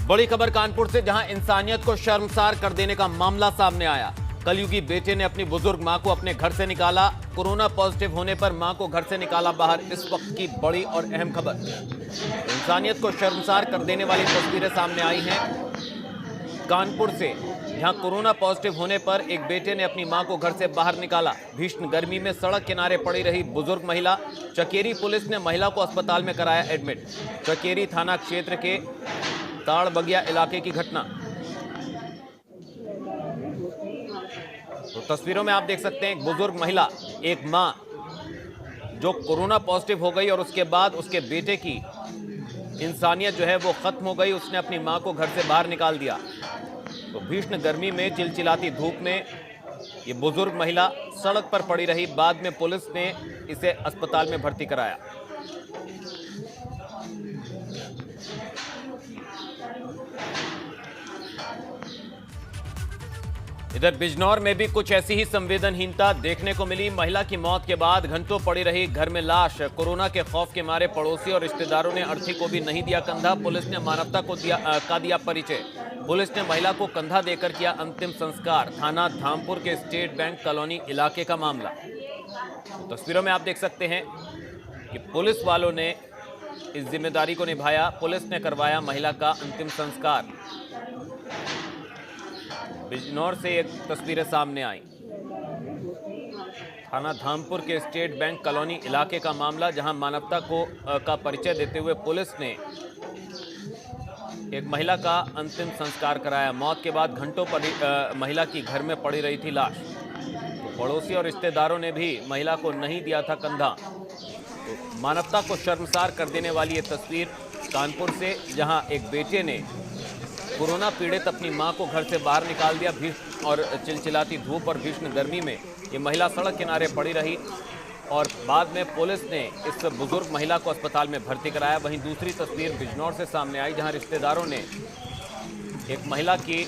बड़ी खबर कानपुर से, जहां इंसानियत को शर्मसार कर देने का मामला सामने आया। कलयुगी बेटे ने अपनी बुजुर्ग मां को अपने घर से निकाला। कोरोना पॉजिटिव होने पर मां को घर से निकाला बाहर। इस वक्त की बड़ी और अहम खबर। इंसानियत को शर्मसार कर देने वाली तस्वीरें सामने आई हैं कानपुर से, जहां कोरोना पॉजिटिव होने पर एक बेटे ने अपनी मां को घर से बाहर निकाला। भीषण गर्मी में सड़क किनारे पड़ी रही बुजुर्ग महिला। चकेरी पुलिस ने महिला को अस्पताल में कराया एडमिट। चकेरी थाना क्षेत्र के ताड़बगिया इलाके की घटना। तो तस्वीरों में आप देख सकते हैं एक बुजुर्ग महिला, एक मां जो कोरोना पॉजिटिव हो गई और उसके बाद उसके बेटे की इंसानियत जो है वो खत्म हो गई। उसने अपनी मां को घर से बाहर निकाल दिया। तो भीषण गर्मी में, चिलचिलाती धूप में ये बुजुर्ग महिला सड़क पर पड़ी रही। बाद में पुलिस ने इसे अस्पताल में भर्ती कराया। इधर बिजनौर में भी कुछ ऐसी ही संवेदनहीनता देखने को मिली। महिला की मौत के बाद घंटों पड़ी रही घर में लाश। कोरोना के खौफ के मारे पड़ोसी और रिश्तेदारों ने अर्थी को भी नहीं दिया कंधा। पुलिस ने मानवता को दिया परिचय। पुलिस ने महिला को कंधा देकर किया अंतिम संस्कार। थाना धामपुर के स्टेट बैंक कॉलोनी इलाके का मामला। तस्वीरों में आप देख सकते हैं कि पुलिस वालों ने इस जिम्मेदारी को निभाया। पुलिस ने करवाया महिला का अंतिम संस्कार। बिजनौर से एक तस्वीरें सामने आई। थाना धामपुर के स्टेट बैंक कॉलोनी इलाके का मामला, जहां मानवता का परिचय देते हुए पुलिस ने एक महिला का अंतिम संस्कार कराया। मौत के बाद घंटों महिला की घर में पड़ी रही थी लाश। तो पड़ोसी और रिश्तेदारों ने भी महिला को नहीं दिया था कंधा। तो मानवता को शर्मसार कर देने वाली ये तस्वीर कानपुर से, जहां एक बेटे ने कोरोना पीड़ित अपनी मां को घर से बाहर निकाल दिया। भीषण और चिलचिलाती धूप और भीषण गर्मी में ये महिला सड़क किनारे पड़ी रही और बाद में पुलिस ने इस बुजुर्ग महिला को अस्पताल में भर्ती कराया। वहीं दूसरी तस्वीर बिजनौर से सामने आई, जहां रिश्तेदारों ने एक महिला की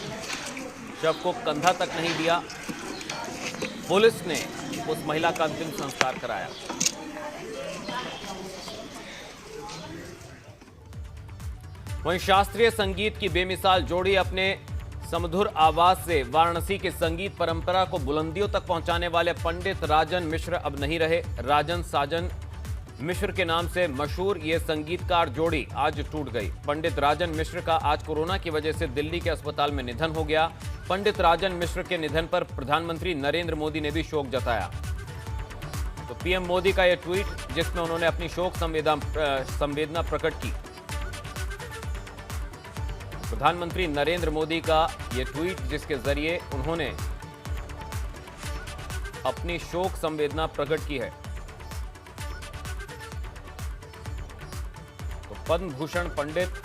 शव को कंधा तक नहीं दिया। पुलिस ने उस महिला का अंतिम संस्कार कराया। वहीं शास्त्रीय संगीत की बेमिसाल जोड़ी अपने सुमधुर आवाज से वाराणसी की संगीत परंपरा को बुलंदियों तक पहुंचाने वाले पंडित राजन मिश्र अब नहीं रहे। राजन साजन मिश्र के नाम से मशहूर ये संगीतकार जोड़ी आज टूट गई। पंडित राजन मिश्र का आज कोरोना की वजह से दिल्ली के अस्पताल में निधन हो गया। पंडित राजन मिश्र के निधन पर प्रधानमंत्री नरेंद्र मोदी ने भी शोक जताया। तो पीएम मोदी का यह ट्वीट, जिसमें उन्होंने अपनी शोक संवेदना प्रकट की। प्रधानमंत्री नरेंद्र मोदी का यह ट्वीट, जिसके जरिए उन्होंने अपनी शोक संवेदना प्रकट की है। तो पद्म भूषण पंडित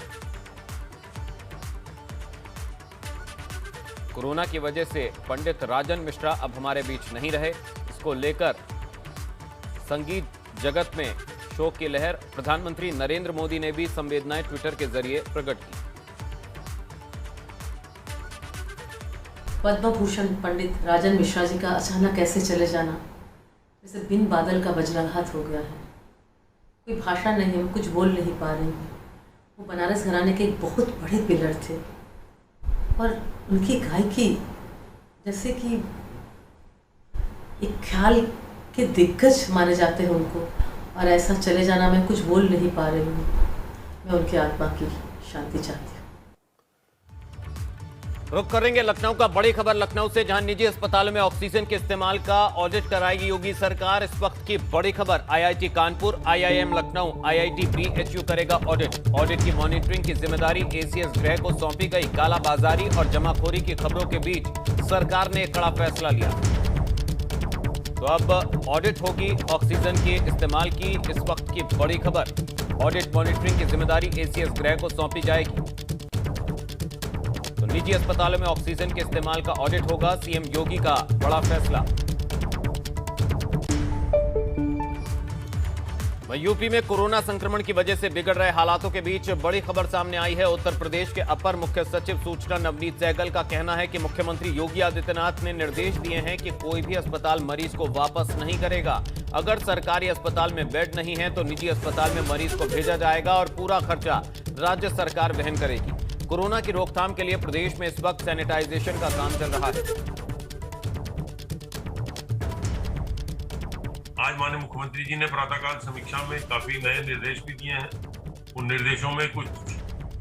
कोरोना की वजह से पंडित राजन मिश्रा अब हमारे बीच नहीं रहे। इसको लेकर संगीत जगत में शोक की लहर। प्रधानमंत्री नरेंद्र मोदी ने भी संवेदनाएं ट्विटर के जरिए प्रकट की। पद्म भूषण पंडित राजन मिश्रा जी का अचानक ऐसे चले जाना जैसे बिन बादल का वज्राघात हो गया है। कोई भाषा नहीं है, कुछ बोल नहीं पा रही हूँ। वो बनारस घराने के एक बहुत बड़े पिलर थे और उनकी गायकी जैसे कि एक ख्याल के दिग्गज माने जाते हैं उनको, और ऐसा चले जाना, मैं कुछ बोल नहीं पा रही हूँ। मैं उनकी आत्मा की शांति चाहती हूँ। रुक करेंगे लखनऊ का। बड़ी खबर लखनऊ से, जहां निजी अस्पतालों में ऑक्सीजन के इस्तेमाल का ऑडिट कराएगी योगी सरकार। इस वक्त की बड़ी खबर। IIT Kanpur, IIM Lucknow, IIT BHU करेगा ऑडिट। ऑडिट की मॉनिटरिंग की जिम्मेदारी एसीएस गृह को सौंपी गई। कालाबाजारी और जमाखोरी की खबरों के बीच सरकार ने एक कड़ा फैसला लिया। तो अब ऑडिट होगी ऑक्सीजन के इस्तेमाल की। इस वक्त की बड़ी खबर। ऑडिट मॉनिटरिंग की जिम्मेदारी एसीएस गृह को सौंपी जाएगी। तो निजी अस्पतालों में ऑक्सीजन के इस्तेमाल का ऑडिट होगा। सीएम योगी का बड़ा फैसला। यूपी में कोरोना संक्रमण की वजह से बिगड़ रहे हालातों के बीच बड़ी खबर सामने आई है। उत्तर प्रदेश के अपर मुख्य सचिव सूचना नवनीत सहगल का कहना है कि मुख्यमंत्री योगी आदित्यनाथ ने निर्देश दिए हैं कि कोई भी अस्पताल मरीज को वापस नहीं करेगा। अगर सरकारी अस्पताल में बेड नहीं है तो निजी अस्पताल में मरीज को भेजा जाएगा और पूरा खर्चा राज्य सरकार वहन करेगी। कोरोना की रोकथाम के लिए प्रदेश में इस वक्त सैनिटाइजेशन का काम चल रहा है। आज माननीय मुख्यमंत्री जी ने प्रातःकाल समीक्षा में काफी नए निर्देश भी दिए हैं। उन निर्देशों में कुछ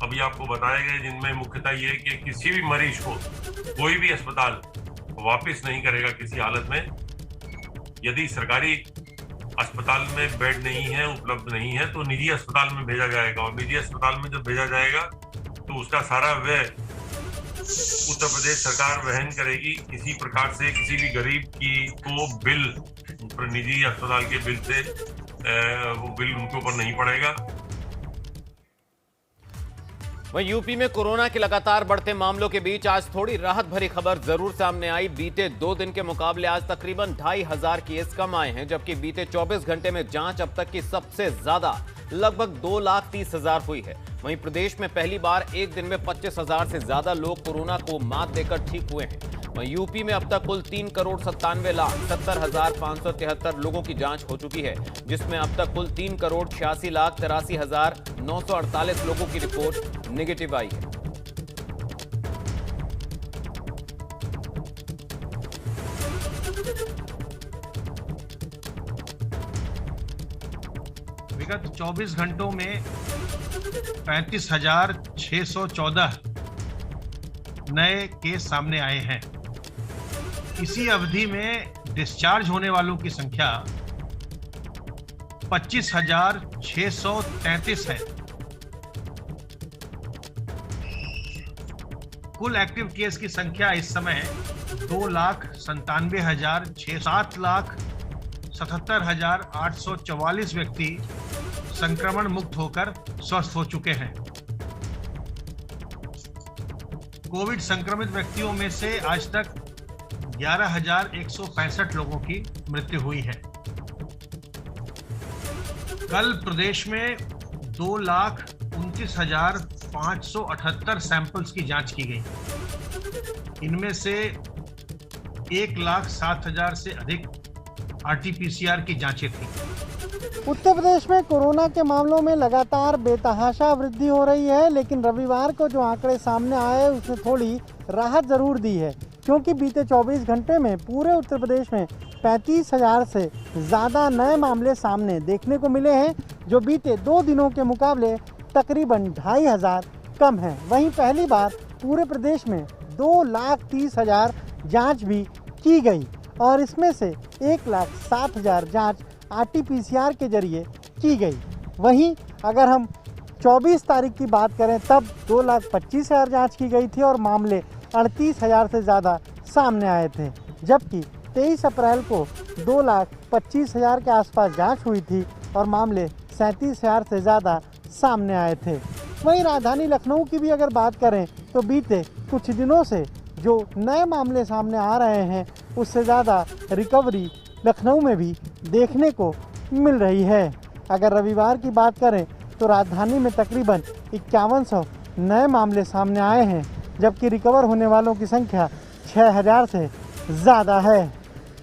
अभी आपको बताए गए, जिनमें मुख्यतः ये कि किसी भी मरीज को कोई भी अस्पताल वापस नहीं करेगा किसी हालत में। यदि सरकारी अस्पताल में बेड नहीं है, उपलब्ध नहीं है, तो निजी अस्पताल में भेजा जाएगा, और निजी अस्पताल में जब भेजा जाएगा तो उसका सारा व्यय उत्तर प्रदेश सरकार वहन करेगी। किसी प्रकार से किसी भी गरीब की को बिल निजी अस्पताल के बिल से वो बिल उनके ऊपर नहीं पड़ेगा। वहीं यूपी में कोरोना के लगातार बढ़ते मामलों के बीच आज थोड़ी राहत भरी खबर जरूर सामने आई। बीते 2 दिन के मुकाबले आज तकरीबन 2500 केस कम आए हैं, जबकि बीते 24 घंटे में जांच अब तक की सबसे ज्यादा लगभग 2,30,000 हुई है। वहीं प्रदेश में पहली बार एक दिन में 25,000 से ज्यादा लोग कोरोना को मात देकर ठीक हुए हैं। वहीं यूपी में अब तक कुल 3,97,70,573 लोगों की जांच हो चुकी है, जिसमें अब तक कुल 3,86,83,948 लोगों की रिपोर्ट नेगेटिव आई है। विगत 24 घंटों में 35,614 नए केस सामने आए हैं। इसी अवधि में डिस्चार्ज होने वालों की संख्या 25,633 है। कुल एक्टिव केस की संख्या इस समय 2,97,006, 7,77,844 व्यक्ति संक्रमण मुक्त होकर स्वस्थ हो चुके हैं। कोविड संक्रमित व्यक्तियों में से आज तक 11,165 लोगों की मृत्यु हुई है। कल प्रदेश में 2,29,578 सैंपल्स की जांच की गई। इनमें से 1,07,000 से अधिक RT-PCR की जांचें थी। उत्तर प्रदेश में कोरोना के मामलों में लगातार बेतहाशा वृद्धि हो रही है, लेकिन रविवार को जो आंकड़े सामने आए उसने थोड़ी राहत जरूर दी है, क्योंकि बीते 24 घंटे में पूरे उत्तर प्रदेश में 35,000 से ज़्यादा नए मामले सामने देखने को मिले हैं, जो बीते 2 दिनों के मुकाबले तकरीबन 2,500 कम है। वहीं पहली बार पूरे प्रदेश में 2,30,000 जाँच भी की गई, और इसमें से 1,07,000 जाँच RT-PCR के जरिए की गई। वहीं अगर हम 24 तारीख की बात करें तब 2,25,000 जांच की गई थी और मामले 38,000 से ज़्यादा सामने आए थे, जबकि 23 अप्रैल को 2,25,000 के आसपास जांच हुई थी और मामले 37,000 से ज़्यादा सामने आए थे। वहीं राजधानी लखनऊ की भी अगर बात करें तो बीते कुछ दिनों से जो नए मामले सामने आ रहे हैं उससे ज़्यादा रिकवरी लखनऊ में भी देखने को मिल रही है। अगर रविवार की बात करें तो राजधानी में तकरीबन 5100 नए मामले सामने आए हैं, जबकि रिकवर होने वालों की संख्या 6,000 से ज़्यादा है।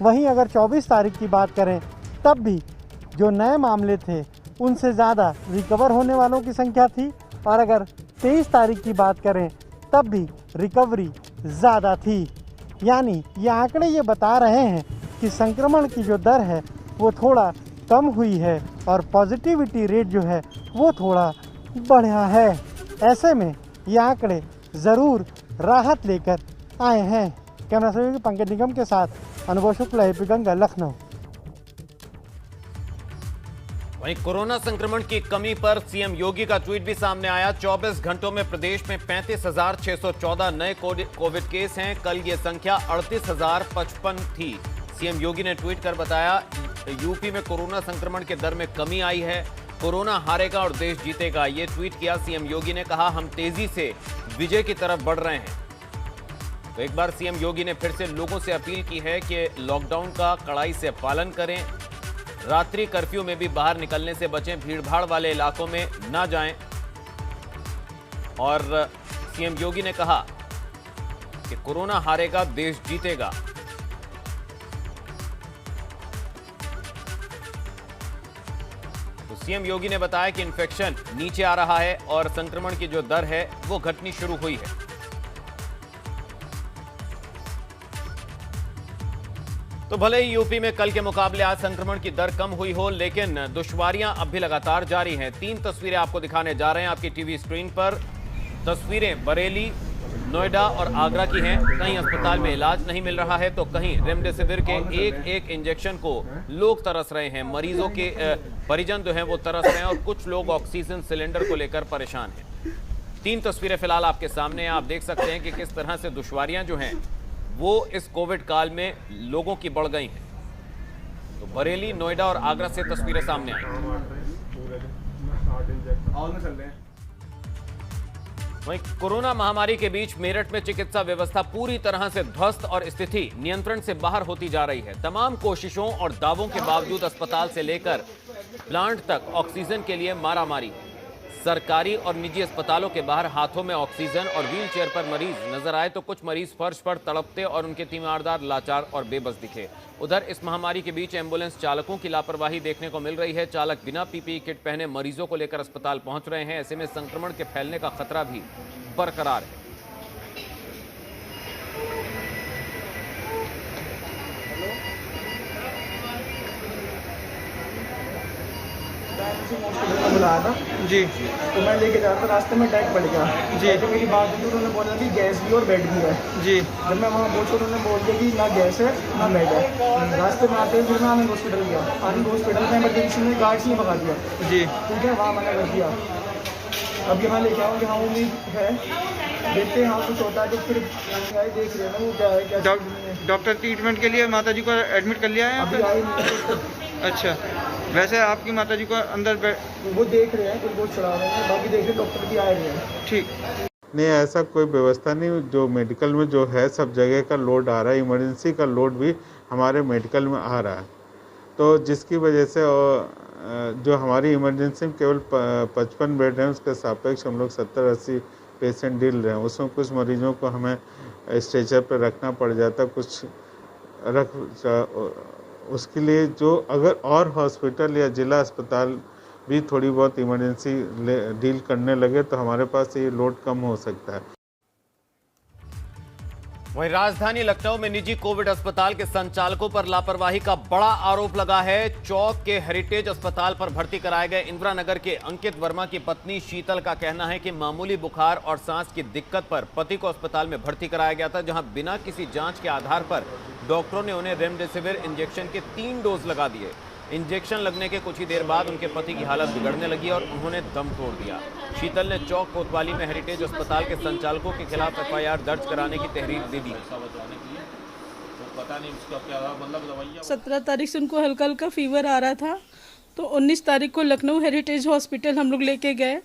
वहीं अगर 24 तारीख की बात करें तब भी जो नए मामले थे उनसे ज़्यादा रिकवर होने वालों की संख्या थी, और अगर 23 तारीख की बात करें तब भी रिकवरी ज़्यादा थी। यानी ये आंकड़े ये बता रहे हैं कि संक्रमण की जो दर है वो थोड़ा कम हुई है और पॉजिटिविटी रेट जो है वो थोड़ा बढ़ा है। ऐसे में ये आंकड़े ज़रूर राहत लेकर आए हैं। कैमरा सहयोगी पंकज निगम के साथ अनुभव शुक्ला, AP गंगा, लखनऊ। वहीं कोरोना संक्रमण की कमी पर सीएम योगी का ट्वीट भी सामने आया। 24 घंटों में प्रदेश में 35,614 नए कोविड केस हैं। कल ये संख्या 38,055 थी। सीएम योगी ने ट्वीट कर बताया, यूपी में कोरोना संक्रमण के दर में कमी आई है, कोरोना हारेगा और देश जीतेगा। ये ट्वीट किया सीएम योगी ने, कहा हम तेजी से विजय की तरफ बढ़ रहे हैं। तो एक बार सीएम योगी ने फिर से लोगों से अपील की है कि लॉकडाउन का कड़ाई से पालन करें, रात्रि कर्फ्यू में भी बाहर निकलने से बचें, भीड़भाड़ वाले इलाकों में ना जाएं। और सीएम योगी ने कहा कि कोरोना हारेगा, देश जीतेगा। तो सीएम योगी ने बताया कि इन्फेक्शन नीचे आ रहा है और संक्रमण की जो दर है वो घटनी शुरू हुई है। तो भले ही यूपी में कल के मुकाबले आज संक्रमण की दर कम हुई हो, लेकिन दुश्वारियां अब भी लगातार जारी हैं। 3 तस्वीरें आपको दिखाने जा रहे हैं आपकी टीवी स्क्रीन पर। तस्वीरें बरेली, नोएडा और आगरा की हैं। कहीं अस्पताल में इलाज नहीं मिल रहा है तो कहीं रेमडेसिविर के एक इंजेक्शन को लोग तरस रहे हैं। मरीजों के परिजन जो हैं वो तरस रहे हैं और कुछ लोग ऑक्सीजन सिलेंडर को लेकर परेशान हैं। 3 तस्वीरें फिलहाल आपके सामने हैं। आप देख सकते हैं कि किस तरह से दुश्वारियां जो हैं वो इस कोविड काल में लोगों की बढ़ गई हैं। तो बरेली, नोएडा और आगरा से तस्वीरें सामने आई। वहीं कोरोना महामारी के बीच मेरठ में चिकित्सा व्यवस्था पूरी तरह से ध्वस्त और स्थिति नियंत्रण से बाहर होती जा रही है। तमाम कोशिशों और दावों के बावजूद अस्पताल से लेकर प्लांट तक ऑक्सीजन के लिए मारामारी। सरकारी और निजी अस्पतालों के बाहर हाथों में ऑक्सीजन और व्हीलचेयर पर मरीज नजर आए तो कुछ मरीज फर्श पर तड़पते और उनके तीमारदार लाचार और बेबस दिखे। उधर इस महामारी के बीच एम्बुलेंस चालकों की लापरवाही देखने को मिल रही है। चालक बिना पीपीई किट पहने मरीजों को लेकर अस्पताल पहुंच रहे हैं। ऐसे में संक्रमण के फैलने का खतरा भी बरकरार है। बुलाया था जी, तो मैं लेके जा रहा था, रास्ते में अटैक पड़ गया जी। तो मेरी बात हुई, उन्होंने बोला कि गैस भी और बेड भी है जी। जब मैं वहाँ पहुँचा उन्होंने बोल दिया कि ना गैस है ना बेड है। रास्ते में आते फिर मैं आनंद हॉस्पिटल गया। आनंद हॉस्पिटल में इमरजेंसी में गार्ड्स ने भगा दिया जी, ठीक है, वहाँ मना कर दिया। अब यहाँ लेके आऊँ, यहाँ उम्मीद है, देखते हैं यहाँ कुछ होता है तो फिर देख रहे हैं ना वो क्या है क्या। डॉक्टर ट्रीटमेंट के लिए माता जी को एडमिट कर लिया है अभी आए नहीं। अच्छा, वैसे आपकी माता जी को अंदर वो देख रहे हैं, कुछ बहुत चढ़ा रहे हैं, बाकी देख रहे डॉक्टर भी आए रहे हैं। ठीक नहीं, ऐसा कोई व्यवस्था नहीं। जो मेडिकल में जो है सब जगह का लोड आ रहा है, इमरजेंसी का लोड भी हमारे मेडिकल में आ रहा है। तो जिसकी वजह से जो हमारी इमरजेंसी में केवल 55 बेड हैं, उसके सापेक्ष हम लोग 70-80 पेशेंट डील रहे हैं। उसमें कुछ मरीजों को हमें स्ट्रेचर पर रखना पड़ जाता, कुछ उसके लिए जो अगर और हॉस्पिटल या जिला अस्पताल भी थोड़ी बहुत इमरजेंसी डील करने लगे तो हमारे पास ये लोड कम हो सकता है। वहीं राजधानी लखनऊ में निजी कोविड अस्पताल के संचालकों पर लापरवाही का बड़ा आरोप लगा है। चौक के हेरिटेज अस्पताल पर भर्ती कराए गए इंदिरा नगर के अंकित वर्मा की पत्नी शीतल का कहना है कि मामूली बुखार और सांस की दिक्कत पर पति को अस्पताल में भर्ती कराया गया था, जहां बिना किसी जांच के आधार पर डॉक्टरों ने उन्हें रेमडेसिविर इंजेक्शन के 3 डोज लगा दिए। इंजेक्शन लगने के कुछ ही देर बाद उनके पति की हालत बिगड़ने लगी और उन्होंने दम तोड़ दिया। शीतल ने चौक कोतवाली में हेरिटेज अस्पताल के संचालकों के खिलाफ एफआईआर दर्ज कराने की तहरीर दे दी। 17 तारीख से उनको हल्का हल्का फीवर आ रहा था, तो 19 तारीख को लखनऊ हेरिटेज हॉस्पिटल हम लोग लेके गए,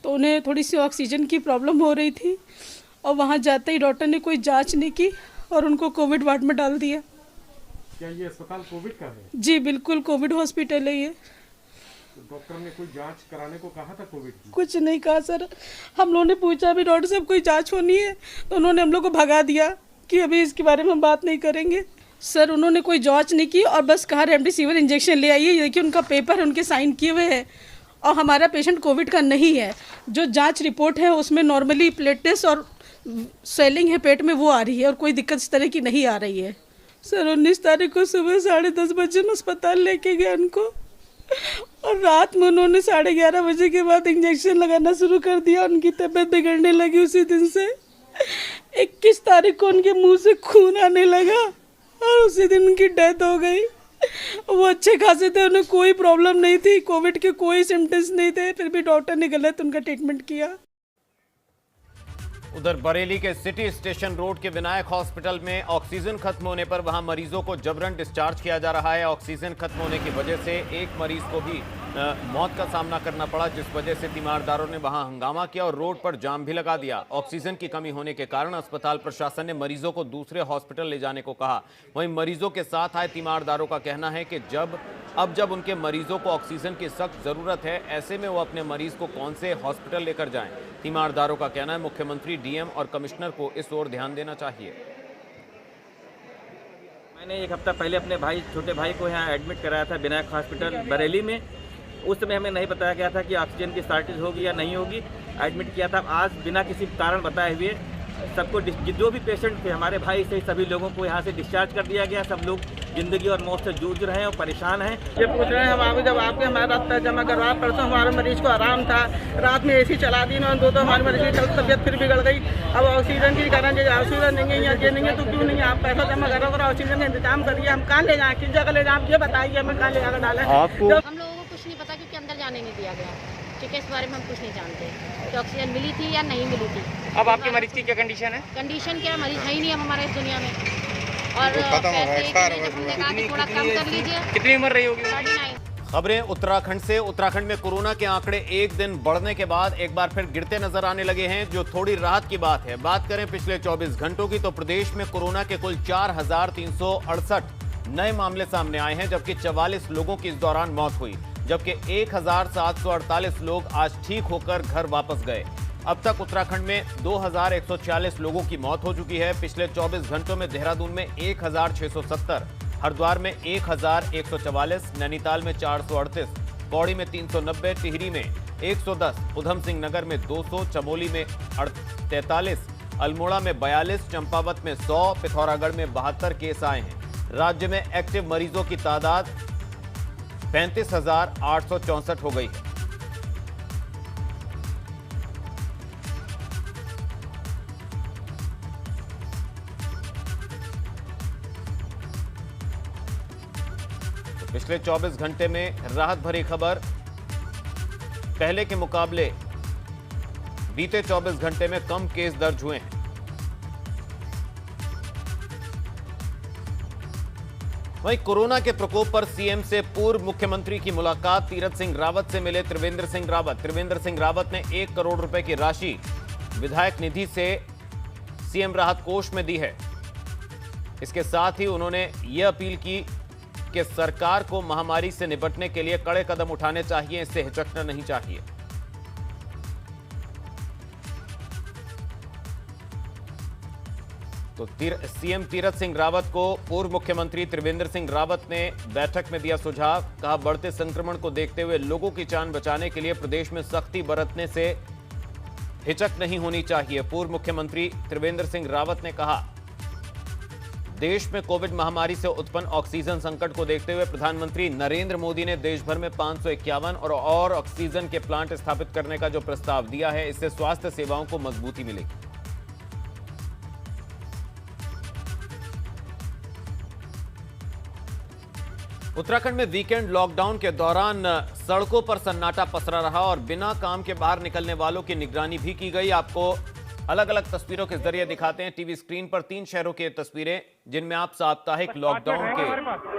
तो उन्हें थोड़ी सी ऑक्सीजन की प्रॉब्लम हो रही थी और वहाँ जाते ही डॉक्टर ने कोई जांच नहीं की और उनको कोविड वार्ड में डाल दिया। क्या ये अस्पताल कोविड का है? जी बिल्कुल, कोविड हॉस्पिटल है ये। तो डॉक्टर ने कोई जांच कराने को कहा था कोविड की? कुछ नहीं कहा सर। हम लोगों ने पूछा भी डॉक्टर साहब कोई जांच होनी है, तो उन्होंने हम लोग को भगा दिया कि अभी इसके बारे में हम बात नहीं करेंगे। सर उन्होंने कोई जांच नहीं की और बस कहा रेमडेसिविर इंजेक्शन ले आइए। देखिए उनका पेपर है, उनके साइन किए हुए हैं और हमारा पेशेंट कोविड का नहीं है। जो जाँच रिपोर्ट है उसमें नॉर्मली प्लेटलेट्स और स्वेलिंग है पेट में, वो आ रही है और कोई दिक्कत इस तरह की नहीं आ रही है। सर 19 तारीख को सुबह 10:30 बजे हम अस्पताल लेके गए उनको और रात में उन्होंने 11:30 बजे के बाद इंजेक्शन लगाना शुरू कर दिया। उनकी तबीयत बिगड़ने लगी उसी दिन से। 21 तारीख को उनके मुंह से खून आने लगा और उसी दिन उनकी डेथ हो गई। वो अच्छे खासे थे, उन्हें कोई प्रॉब्लम नहीं थी, कोविड के कोई सिम्टम्स नहीं थे, फिर भी डॉक्टर ने गलत उनका ट्रीटमेंट किया। उधर बरेली के सिटी स्टेशन रोड के विनायक हॉस्पिटल में ऑक्सीजन खत्म होने पर वहां मरीजों को जबरन डिस्चार्ज किया जा रहा है। ऑक्सीजन खत्म होने की वजह से एक मरीज को भी मौत का सामना करना पड़ा, जिस वजह से तीमारदारों ने वहां हंगामा किया और रोड पर जाम भी लगा दिया। ऑक्सीजन की कमी होने के कारण अस्पताल प्रशासन ने मरीजों को दूसरे हॉस्पिटल ले जाने को कहा। वहीं मरीजों के साथ आए तीमारदारों का कहना है कि जब उनके मरीजों को ऑक्सीजन की सख्त जरूरत है, ऐसे में वो अपने मरीज को कौन से हॉस्पिटल लेकर जाएं। तीमारदारों का कहना है मुख्यमंत्री, डीएम और कमिश्नर को इस ओर ध्यान देना चाहिए। मैंने एक हफ्ता पहले अपने छोटे भाई को यहाँ एडमिट कराया था विनायक हॉस्पिटल बरेली में। उस समय हमें नहीं बताया गया था कि ऑक्सीजन की शॉर्टेज होगी या नहीं होगी। एडमिट किया था। आज बिना किसी कारण बताए हुए सबको जो भी पेशेंट थे हमारे भाई से सभी लोगों को यहाँ से डिस्चार्ज कर दिया गया। सब लोग जिंदगी और मौत से जूझ रहे हैं और परेशान हैं। ये पूछ रहे हैं हम अभी जब आपके हमारा रास्ता जमा करवाया, परसों हमारे मरीज को आराम था, रात में एसी चला दी ना, दो हमारे मरीज की तबीयत फिर बिगड़ गई। अब ऑक्सीजन की कारण जो ऑक्सीजन नहीं है या ये नहीं है तो क्यों नहीं है? आप पैसा जमा करो और ऑक्सीजन का इंतजाम करिए। हम कहाँ ले जाएँ, किस जगह ले जाएँ, ये बताइए, हमें कहाँ ले जाकर डालें। हम लोगों को कुछ नहीं पता क्योंकि अंदर जाने नहीं दिया गया, ठीक है। इस बारे में हम कुछ नहीं जानते कि ऑक्सीजन मिली थी या नहीं मिली थी। अब आपके मरीज की क्या कंडीशन है? कंडीशन क्या, मरीज है ही नहीं अब हमारे इस दुनिया में। और पैसे जब हमने कहा कि थोड़ा कम कर लीजिए। कितनी उम्र रही होगी? 39। खबरें उत्तराखंड से। उत्तराखंड में कोरोना के आंकड़े एक दिन बढ़ने के बाद एक बार फिर गिरते नजर आने लगे हैं, जो थोड़ी राहत की बात है। बात करें पिछले 24 घंटों की तो प्रदेश में कोरोना के कुल 4,368 नए मामले सामने आए हैं, जबकि 44 लोगों की इस दौरान मौत हुई, जबकि 1,748 लोग आज ठीक होकर घर वापस गए। अब तक उत्तराखंड में 2,146 लोगों की मौत हो चुकी है। पिछले 24 घंटों में देहरादून में 1,670, हरिद्वार में 1,144, नैनीताल में 438, पौड़ी में 390, टिहरी में 110, उधम सिंह नगर में 200, चमोली में 43, अल्मोड़ा में 42, चंपावत में 100, पिथौरागढ़ में 72 केस आए हैं। राज्य में एक्टिव मरीजों की तादाद 35,864 हो गई है। तो पिछले 24 घंटे में राहत भरी खबर। पहले के मुकाबले बीते 24 घंटे में कम केस दर्ज हुए हैं। वहीं कोरोना के प्रकोप पर सीएम से पूर्व मुख्यमंत्री की मुलाकात। तीरथ सिंह रावत से मिले त्रिवेंद्र सिंह रावत। त्रिवेंद्र सिंह रावत ने 1 करोड़ रुपए की राशि विधायक निधि से सीएम राहत कोष में दी है। इसके साथ ही उन्होंने यह अपील की कि सरकार को महामारी से निपटने के लिए कड़े कदम उठाने चाहिए, इससे हिचकना नहीं चाहिए। तो सीएम तीरथ सिंह रावत को पूर्व मुख्यमंत्री त्रिवेंद्र सिंह रावत ने बैठक में दिया सुझाव। कहा, बढ़ते संक्रमण को देखते हुए लोगों की जान बचाने के लिए प्रदेश में सख्ती बरतने से हिचक नहीं होनी चाहिए। पूर्व मुख्यमंत्री त्रिवेंद्र सिंह रावत ने कहा, देश में कोविड महामारी से उत्पन्न ऑक्सीजन संकट को देखते हुए प्रधानमंत्री नरेंद्र मोदी ने देश भर में 551 और ऑक्सीजन के प्लांट स्थापित करने का जो प्रस्ताव दिया है, इससे स्वास्थ्य सेवाओं को मजबूती मिलेगी। उत्तराखंड में वीकेंड लॉकडाउन के दौरान सड़कों पर सन्नाटा पसरा रहा और बिना काम के बाहर निकलने वालों की निगरानी भी की गई। आपको अलग अलग तस्वीरों के जरिए दिखाते हैं टीवी स्क्रीन पर 3 शहरों की तस्वीरें, जिनमें आप साप्ताहिक लॉकडाउन के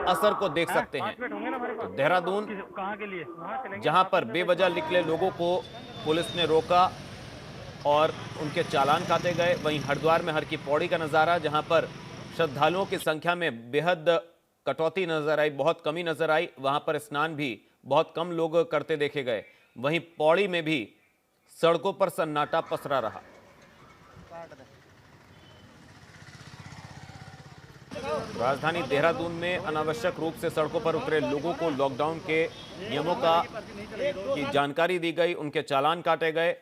असर को देख सकते हैं। तो देहरादून, जहां पर बेवजह निकले लोगों को पुलिस ने रोका और उनके चालान काटे गए। वहीं हरिद्वार में हर की पौड़ी का नजारा, जहां पर श्रद्धालुओं की संख्या में बेहद कटौती नजर आई, बहुत कमी नजर आई। वहां पर स्नान भी बहुत कम लोग करते देखे गए। वहीं पौड़ी में भी सड़कों पर सन्नाटा पसरा रहा। राजधानी देहरादून में अनावश्यक रूप से सड़कों पर उतरे लोगों को लॉकडाउन के नियमों की जानकारी दी गई, उनके चालान काटे गए।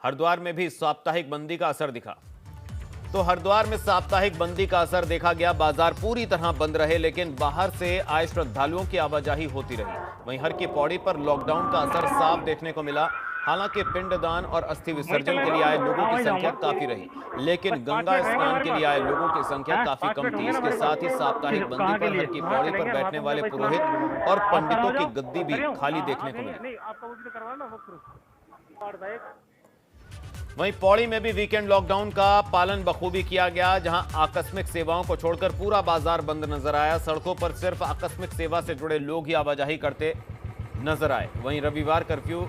हरिद्वार में भी साप्ताहिक बंदी का असर दिखा। तो हरिद्वार में साप्ताहिक बंदी का असर देखा गया। बाजार पूरी तरह बंद रहे, लेकिन बाहर से आए श्रद्धालुओं की आवाजाही होती रही। वहीं हर की पौड़ी पर लॉकडाउन का असर साफ देखने को मिला। हालांकि पिंडदान और अस्थि विसर्जन के लिए आए लोगों की संख्या काफी रही, लेकिन गंगा स्नान के लिए आए लोगों की संख्या काफी कम थी। इसके साथ ही साप्ताहिक बंदी पर हर की पौड़ी पर बैठने वाले पुरोहित और पंडितों की गद्दी भी खाली देखने को मिली। वहीं पौड़ी में भी वीकेंड लॉकडाउन का पालन बखूबी किया गया, जहां आकस्मिक सेवाओं को छोड़कर पूरा बाजार बंद नजर आया। सड़कों पर सिर्फ आकस्मिक सेवा से जुड़े लोग ही आवाजाही करते नजर आए। वहीं रविवार कर्फ्यू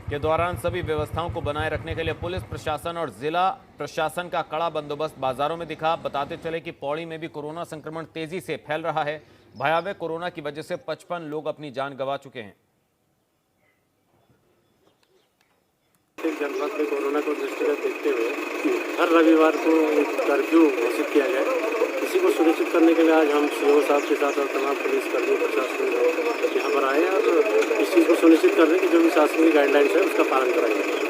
के दौरान सभी व्यवस्थाओं को बनाए रखने के लिए पुलिस प्रशासन और जिला प्रशासन का कड़ा बंदोबस्त बाजारों में दिखा। बताते चले कि पौड़ी में भी कोरोना संक्रमण तेजी से फैल रहा है। भयावह कोरोना की वजह से 55 लोग अपनी जान गंवा चुके हैं। जनपद में कोरोना को दृष्टिगत देखते हुए हर रविवार को एक कर्फ्यू घोषित किया गया। इसी को सुनिश्चित करने के लिए आज हम सीओ साहब के साथ और तमाम पुलिस कर्मी प्रशासन यहाँ पर आए और सुनिश्चित कर रहे हैं कि जो भी शासकीय गाइडलाइंस है उसका पालन कराएंगे।